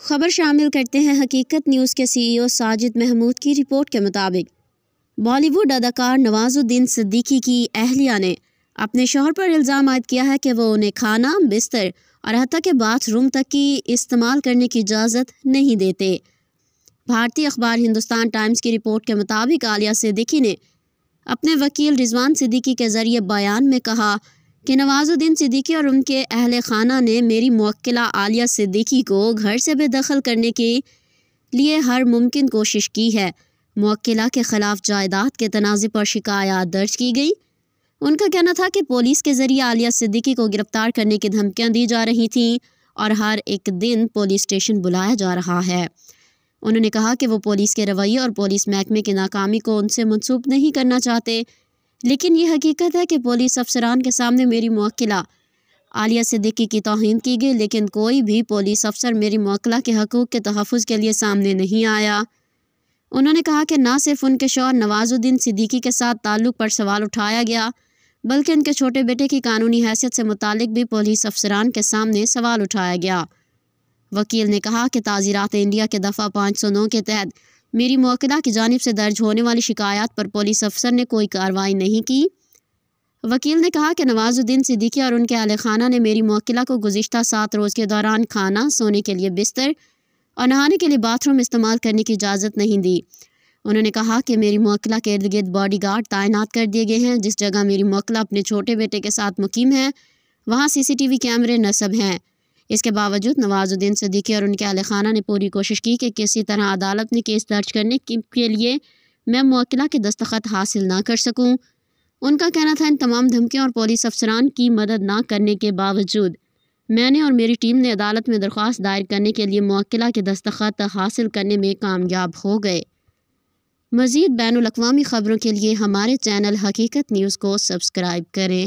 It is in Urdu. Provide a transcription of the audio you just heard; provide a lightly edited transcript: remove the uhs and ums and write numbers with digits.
خبر شامل کرتے ہیں حقیقت نیوز کے CEO ساجد محمود کی رپورٹ کے مطابق بالی ووڈ اداکار نواز الدین صدیقی کی اہلیہ نے اپنے شوہر پر الزام عائد کیا ہے کہ وہ انہیں کھانا، بستر اور حتیٰ کہ باتھ روم تک کی استعمال کرنے کی اجازت نہیں دیتے۔ بھارتی اخبار ہندوستان ٹائمز کی رپورٹ کے مطابق عالیہ صدیقی نے اپنے وکیل رضوان صدیقی کے ذریعے بیان میں کہا کہ نواز الدین صدیقی اور ان کے اہل خانہ نے میری موکلہ عالیہ صدیقی کو گھر سے بے دخل کرنے کے لیے ہر ممکن کوشش کی ہے۔ موکلہ کے خلاف جائیداد کے تنازع پر شکایات درج کی گئی۔ ان کا کہنا تھا کہ پولیس کے ذریعے عالیہ صدیقی کو گرفتار کرنے کی دھمکیاں دی جا رہی تھیں اور ہر ایک دن پولیس اسٹیشن بلایا جا رہا ہے۔ انہوں نے کہا کہ وہ پولیس کے رویے اور پولیس محکمے کی ناکامی کو ان سے منسوب نہیں کرنا چاہتے، لیکن یہ حقیقت ہے کہ پولیس افسران کے سامنے میری موکلہ عالیہ صدیقی کی توہین کی گئی، لیکن کوئی بھی پولیس افسر میری موکلہ کے حقوق کے تحفظ کے لیے سامنے نہیں آیا۔ انہوں نے کہا کہ نہ صرف ان کے شوہر نواز الدین صدیقی کے ساتھ تعلق پر سوال اٹھایا گیا، بلکہ ان کے چھوٹے بیٹے کی قانونی حیثیت سے متعلق بھی پولیس افسران کے سامنے سوال اٹھایا گیا۔ وکیل نے کہا کہ تعزیرات انڈیا کے دفعہ 509 کے تحت میری موکلہ کی جانب سے درج ہونے والی شکایات پر پولیس افسر نے کوئی کارروائی نہیں کی۔ وکیل نے کہا کہ نواز الدین صدیقی اور ان کے اہل خانہ نے میری موکلہ کو گزشتہ 7 روز کے دوران کھانا، سونے کے لیے بستر اور نہانے کے لیے باتھ روم استعمال کرنے کی اجازت نہیں دی۔ انہوں نے کہا کہ میری موکلہ کے ارد گرد باڈی گارڈ تعینات کر دیے گئے ہیں۔ جس جگہ میری موکلہ اپنے چھوٹے بیٹے کے ساتھ مقیم ہے وہاں CCTV کیمرے نصب ہیں۔ اس کے باوجود نواز الدین صدیقی اور ان کے اہل خانہ نے پوری کوشش کی کہ کسی طرح عدالت میں کیس درج کرنے کے لیے میں موکلہ کے دستخط حاصل نہ کر سکوں۔ ان کا کہنا تھا ان تمام دھمکیوں اور پولیس افسران کی مدد نہ کرنے کے باوجود میں نے اور میری ٹیم نے عدالت میں درخواست دائر کرنے کے لیے موکلہ کے دستخط حاصل کرنے میں کامیاب ہو گئے۔ مزید بین الاقوامی خبروں کے لیے ہمارے چینل حقیقت نیوز کو سبسکرائب کریں۔